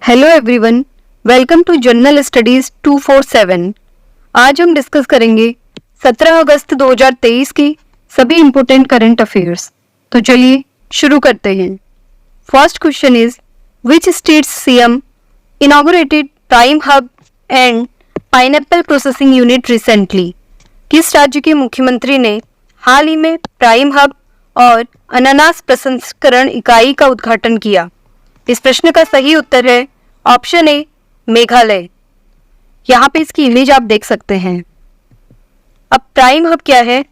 Hello everyone, welcome to general studies 247। आज हम discuss करेंगे 17 अगस्त 2023 की सभी इम्पोर्टेंट करंट अफेयर्स। तो चलिए शुरू करते हैं। First question is which states CM inaugurated prime hub and pineapple processing unit recently. किस राज्य के मुख्यमंत्री ने हाल ही में प्राइम हब और अनानास प्रसंस्करण इकाई का उद्घाटन किया? इस प्रश्न का सही उत्तर है ऑप्शन ए मेघालय। यहाँ पे इसकी इमेज आप देख सकते हैं। अब प्राइम हब क्या है?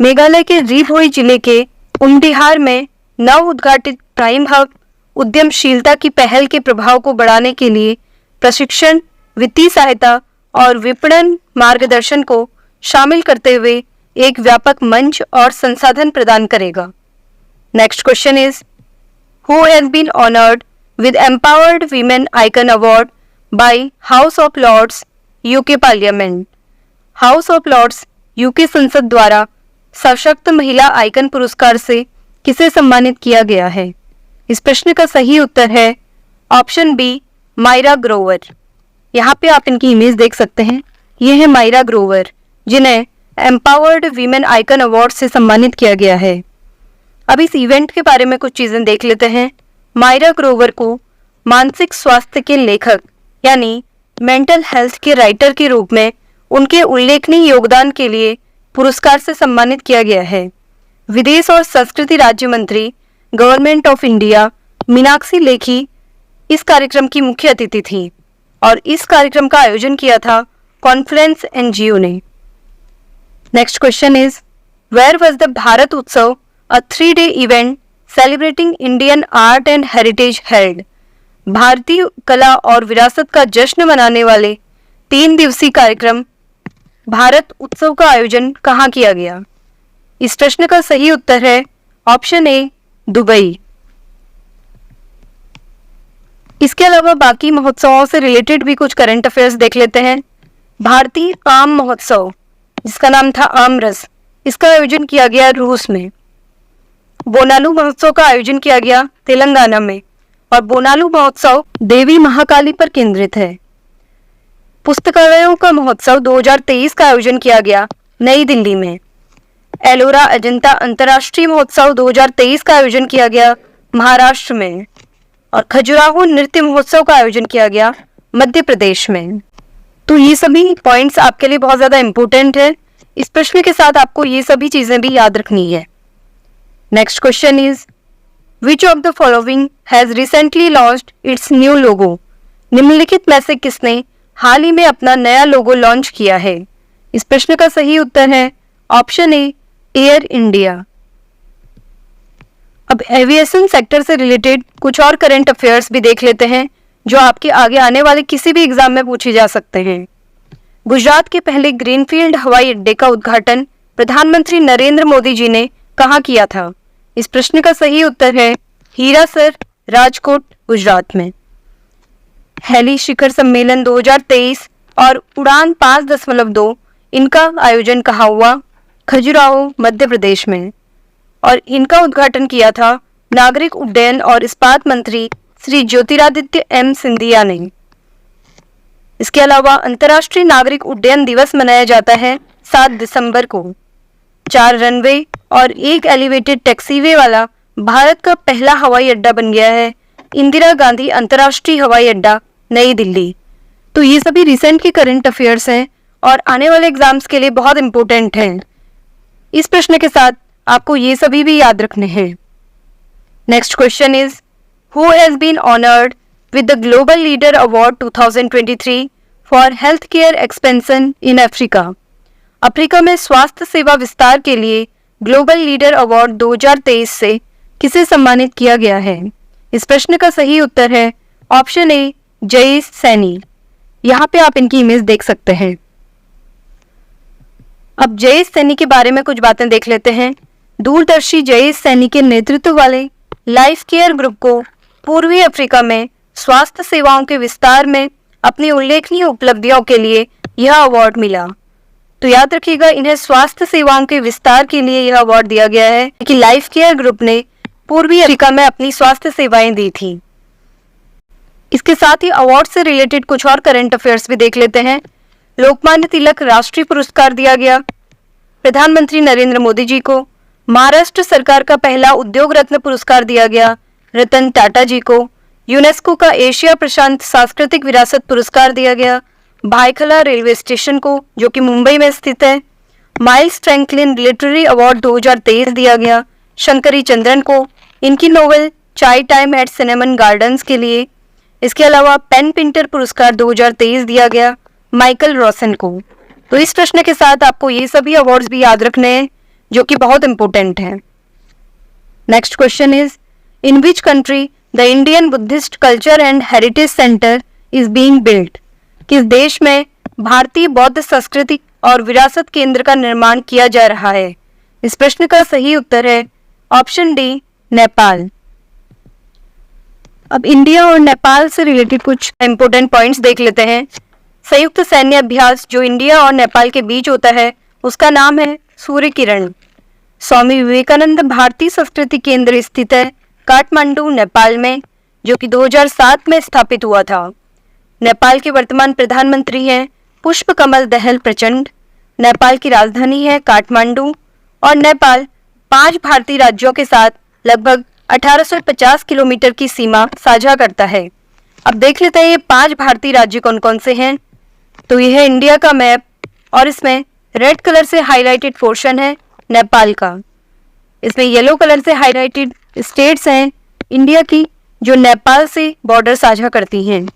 मेघालय के री-भोई जिले के उमडिहार में नव उद्घाटित प्राइम हब उद्यमशीलता की पहल के प्रभाव को बढ़ाने के लिए प्रशिक्षण, वित्तीय सहायता और विपणन मार्गदर्शन को शामिल करते हुए एक व्यापक मंच और संसाधन प्रदान करेगा। Next question is Who has been honored with Empowered Women Icon Award by House of Lords UK Parliament? House of Lords UK संसद द्वारा सशक्त महिला आइकन पुरस्कार से किसे सम्मानित किया गया है? इस प्रश्न का सही उत्तर है ऑप्शन बी मायरा ग्रोवर। यहाँ पे आप इनकी इमेज देख सकते हैं। ये है मायरा ग्रोवर, जिन्हें एम्पावर्ड वीमेन आइकन अवार्ड से सम्मानित किया गया है। अब इस इवेंट के बारे में कुछ चीजें देख लेते हैं। मायरा ग्रोवर को मानसिक स्वास्थ्य के लेखक यानी मेंटल हेल्थ के राइटर के रूप में उनके उल्लेखनीय योगदान के लिए पुरस्कार से सम्मानित किया गया है। विदेश और संस्कृति राज्य मंत्री government of India Meenakshi Lekhi इस कार्यक्रम की मुख्य अतिथि थी और इस कार्यक्रम का आयोजन किया था कॉन्फ्लुएंस एनजीओ ने। Next question is where was the Bharat Utsav, a 3-day event celebrating Indian art and heritage held? भारतीय कला और विरासत का जश्न मनाने वाले 3 दिवसीय कार्यक्रम भारत उत्सव का आयोजन कहाँ किया गया? इस प्रश्न का सही उत्तर है ऑप्शन ए दुबई। इसके अलावा बाकी महोत्सवों से रिलेटेड भी कुछ करंट अफेयर्स देख लेते हैं। भारतीय आम महोत्सव, जिसका नाम था आमरस, इसका आयोजन किया गया रूस में। बोनालू महोत्सव का आयोजन किया गया तेलंगाना में और बोनालू महोत्सव देवी महाकाली पर केंद्रित है। पुस्तकालयों का महोत्सव 2023 का आयोजन किया गया नई दिल्ली में। एलोरा अजंता अंतर्राष्ट्रीय महोत्सव 2023 का आयोजन किया गया महाराष्ट्र में और खजुराहो नृत्य महोत्सव का आयोजन किया गया मध्य प्रदेश में। तो ये सभी पॉइंट्स आपके लिए बहुत ज्यादा इंपॉर्टेंट है। इस प्रश्न के साथ आपको ये सभी चीजें भी याद रखनी है। Next question is which of the following has recently launched its new logo? निम्नलिखित में से किसने हाल ही में अपना नया लोगो लॉन्च किया है? इस प्रश्न का सही उत्तर है ऑप्शन ए एयर इंडिया। अब एविएशन सेक्टर से रिलेटेड कुछ और करंट अफेयर्स भी देख लेते हैं जो आपके आगे आने वाले किसी भी एग्जाम में पूछे जा सकते हैं। गुजरात के पहले ग्रीनफील्ड हवाई अड्डे का उद्घाटन प्रधानमंत्री नरेंद्र मोदी जी ने कहाँ किया था? इस प्रश्न का सही उत्तर है हीरासर, राजकोट, गुजरात में। हेली शिखर सम्मेलन 2023 और उड़ान 5.2 इनका आयोजन कहाँ हुआ? खजुराहो, मध्य प्रदेश में। और इनका उद्घाटन किया था नागरिक उड्डयन और इस्पात मंत्री श्री ज्योतिरादित्य एम सिंधिया ने। इसके अलावा अंतर्राष्ट्रीय नागरिक उड्डयन दिवस मनाया जाता है 7 दिसंबर को। 4 रनवे और एक एलिवेटेड टैक्सीवे वाला भारत का पहला हवाई अड्डा बन गया है इंदिरा गांधी अंतर्राष्ट्रीय हवाई अड्डा, नई दिल्ली। तो ये सभी रिसेंट के करंट अफेयर्स हैं और आने वाले एग्जाम्स के लिए बहुत इंपॉर्टेंट हैं। इस प्रश्न के साथ आपको ये सभी भी याद रखने हैं। Next question is who has been honoured with the global leader award 2023 for health care expansion in Africa? Africa में स्वास्थ्य सेवा विस्तार के लिए ग्लोबल लीडर अवार्ड 2023 से किसे सम्मानित किया गया है? इस प्रश्न का सही उत्तर है ऑप्शन ए जयेश सैनी। यहाँ पे आप इनकी इमेज देख सकते हैं। अब जयेश सैनी के बारे में कुछ बातें देख लेते हैं। दूरदर्शी जयेश सैनी के नेतृत्व वाले लाइफ केयर ग्रुप को पूर्वी अफ्रीका में स्वास्थ्य सेवाओं के विस्तार में अपनी उल्लेखनीय उपलब्धियों के लिए यह अवार्ड मिला। तो याद रखिएगा, इन्हें स्वास्थ्य सेवाओं के विस्तार के लिए यह अवार्ड दिया गया है कि लाइफ केयर ग्रुप ने पूर्वी अफ्रीका में अपनी स्वास्थ्य सेवाएं दी थी। इसके साथ ही अवार्ड से रिलेटेड कुछ और करंट अफेयर्स भी देख लेते हैं। लोकमान्य तिलक राष्ट्रीय पुरस्कार दिया गया। प्रधानमंत्री नरेंद्र मोदी जी को महाराष्ट्र सरकार का पहला उद्योग रत्न पुरस्कार दिया गया। रतन टाटा जी को यूनेस्को का एशिया प्रशांत सांस्कृतिक विरासत पुरस्कार दिया गया। भायखला रेलवे स्टेशन को, जो कि मुंबई में स्थित है, माइल्स फ्रैंकलिन लिटरेरी अवार्ड 2023 दिया गया। शंकरी चंद्रन को इनकी नोवेल चाय टाइम एट सिनेमन गार्डन्स के लिए। इसके अलावा पेन पिंटर पुरस्कार 2023 दिया गया माइकल रॉसन को। तो इस प्रश्न के साथ आपको ये सभी अवार्ड्स भी याद रखने हैं, जो कि बहुत इंपॉर्टेंट हैं। Next question is, in which country the Indian Buddhist culture and heritage centre is being built? किस देश में भारतीय बौद्ध संस्कृति और विरासत केंद्र का निर्माण किया जा रहा है? इस प्रश्न का सही उत्तर है ऑप्शन डी, नेपाल। अब इंडिया और नेपाल से रिलेटेड कुछ इंपॉर्टेंट पॉइंट्स देख लेते हैं। संयुक्त सैन्य अभ्यास जो इंडिया और नेपाल के बीच होता है, उसका नाम है सूर्य किरण। स्वामी विवेकानंद भारतीय संस्कृति केंद्र स्थित है काठमांडू, नेपाल में, जो कि 2007 में स्थापित हुआ था। नेपाल के वर्तमान प्रधानमंत्री हैं पुष्प कमल दहल प्रचंड। नेपाल की राजधानी है काठमांडू और नेपाल 5 भारतीय राज्यों के साथ लगभग 1850 किलोमीटर की सीमा साझा करता है। अब देख लेते हैं ये 5 भारतीय राज्य कौन कौन से हैं। तो यह है इंडिया का मैप और इसमें रेड कलर से हाईलाइटेड पोर्शन है नेपाल का। इसमें येलो कलर से हाईलाइटेड स्टेट्स हैं इंडिया की जो नेपाल से बॉर्डर साझा करती हैं,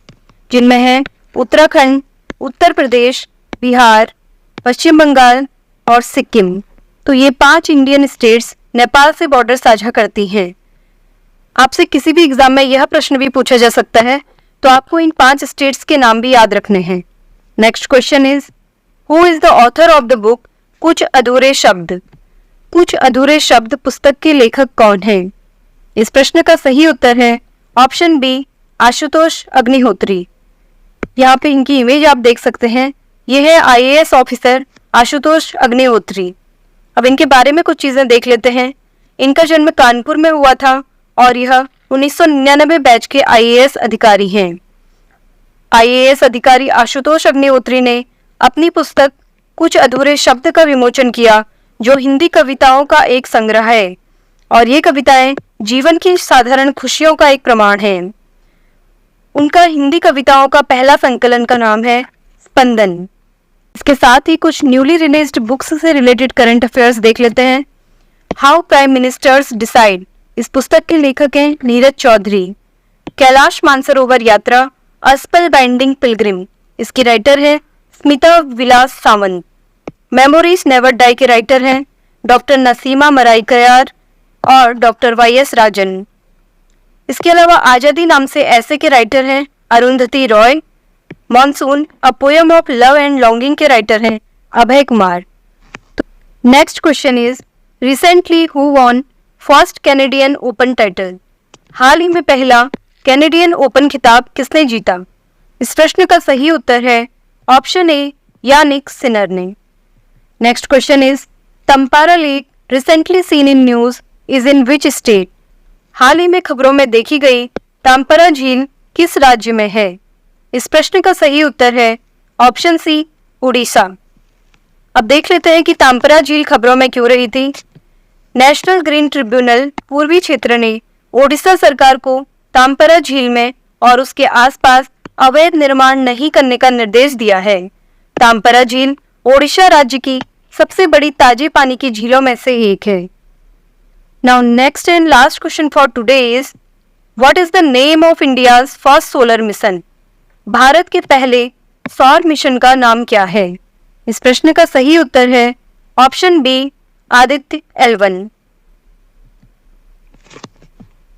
जिनमें है उत्तराखंड, उत्तर प्रदेश, बिहार, पश्चिम बंगाल और सिक्किम। तो ये 5 इंडियन स्टेट्स नेपाल से बॉर्डर साझा करती हैं। आपसे किसी भी एग्जाम में यह प्रश्न भी पूछा जा सकता है, तो आपको इन 5 स्टेट्स के नाम भी याद रखने हैं। Next question is, who is the author of the book कुछ अधूरे शब्द? कुछ अधूरे शब्द पुस्तक के लेखक कौन हैं? इस प्रश्न का सही उत्तर है ऑप्शन बी, आशुतोष अग्निहोत्री। यहाँ पे इनकी इमेज आप देख सकते हैं। यह है IAS ऑफिसर आशुतोष अग्निहोत्री। अब इनके बारे में कुछ चीजें देख लेते हैं। इनका जन्म कानपुर में हुआ था और यह 1999 बैच के IAS अधिकारी हैं। IAS अधिकारी आशुतोष अग्निहोत्री ने अपनी पुस्तक कुछ अधूरे शब्द का विमोचन किया, जो हिंदी कविताओं का एक संग्रह है और ये कविताएं जीवन की साधारण खुशियों का एक प्रमाण है। उनका हिंदी कविताओं का पहला संकलन का नाम है स्पंदन। इसके साथ ही कुछ न्यूली रिलीज्ड बुक्स से रिलेटेड करंट अफेयर्स देख लेते हैं। हाउ प्राइम मिनिस्टर्स डिसाइड, इस पुस्तक के लेखक हैं नीरज चौधरी। कैलाश मानसरोवर यात्रा अ स्पेल बाइंडिंग पिलग्रिम, इसकी राइटर है स्मिता विलास सावंत। मेमोरीज नेवर डाई के राइटर हैं डॉक्टर नसीमा मराइकयार और डॉक्टर YS राजन। इसके अलावा आज़ादी नाम से ऐसे के राइटर हैं Arundhati Roy. Monsoon a poem of love and longing के राइटर हैं Abhay Kumar. Next question is, recently who won first Canadian open title? हाल ही में पहला कैनेडियन ओपन खिताब किसने जीता? इस प्रश्न का सही उत्तर है ऑप्शन ए, यानिक सिनर ने। Next question is, Tampara lake recently seen in news is in which state? हाल ही में खबरों में देखी गई तांपरा झील किस राज्य में है? इस प्रश्न का सही उत्तर है ऑप्शन सी, उड़ीसा। अब देख लेते हैं कि तांपरा झील खबरों में क्यों रही थी। नेशनल ग्रीन ट्रिब्यूनल पूर्वी क्षेत्र ने ओडिशा सरकार को तांपरा झील में और उसके आसपास अवैध निर्माण नहीं करने का निर्देश दिया है। तांपरा झील ओडिशा राज्य की सबसे बड़ी ताजे पानी की झीलों में से एक है। Now next and last question for today is, what is the name of India's first solar mission? Bharat के पहले सौर मिशन का नाम क्या है? इस प्रश्न का सही उत्तर है ऑप्शन बी, आदित्य L1।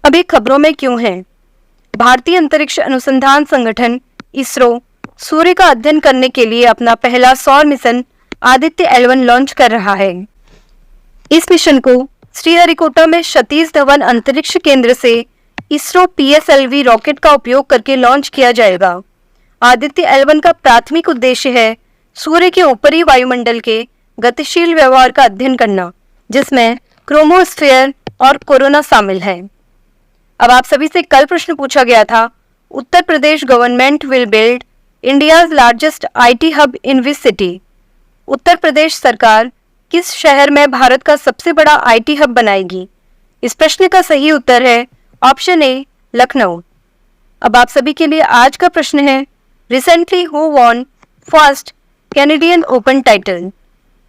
अभी खबरों में क्यों है? भारतीय अंतरिक्ष अनुसंधान संगठन इसरो सूर्य का अध्ययन करने के लिए अपना पहला सौर मिशन आदित्य L1 लॉन्च कर रहा है। इस मिशन को श्रीहरिकोटा में सतीश धवन अंतरिक्ष केंद्र से इसरो PSLV रॉकेट का उपयोग करके लॉन्च किया जाएगा। आदित्य L1 का प्राथमिक उद्देश्य है सूर्य के ऊपरी वायुमंडल के गतिशील व्यवहार का अध्ययन करना, जिसमें क्रोमोस्फीयर और कोरोना शामिल है। अब आप सभी से कल प्रश्न पूछा गया था, Uttar Pradesh government will build India's largest IT hub in which city? Uttar Pradesh सरकार किस शहर में भारत का सबसे बड़ा IT हब बनाएगी? इस प्रश्न का सही उत्तर है ऑप्शन ए, लखनऊ। अब आप सभी के लिए आज का प्रश्न है, recently who won first Canadian open title?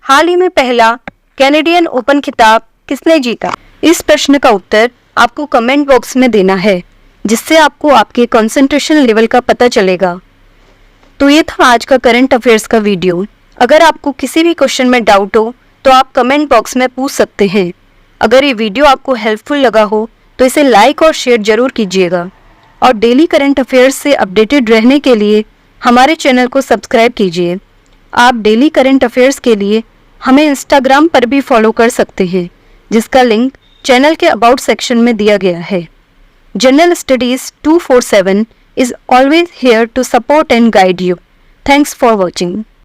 हाल ही में पहला कैनेडियन ओपन खिताब किसने जीता? इस प्रश्न का उत्तर आपको कमेंट बॉक्स में देना है, जिससे आपको आपके कंसंट्रेशन लेवल का पता चलेगा। तो ये था आज का करंट अफेयर्स का वीडियो। अगर आपको किसी भी क्वेश्चन में डाउट हो तो आप कमेंट बॉक्स में पूछ सकते हैं। अगर ये वीडियो आपको हेल्पफुल लगा हो तो इसे लाइक और शेयर जरूर कीजिएगा, और डेली करंट अफेयर्स से अपडेटेड रहने के लिए हमारे चैनल को सब्सक्राइब कीजिए। आप डेली करंट अफेयर्स के लिए हमें इंस्टाग्राम पर भी फॉलो कर सकते हैं, जिसका लिंक चैनल के अबाउट सेक्शन में दिया गया है। General studies 247 is always here to support and guide you. Thanks for watching.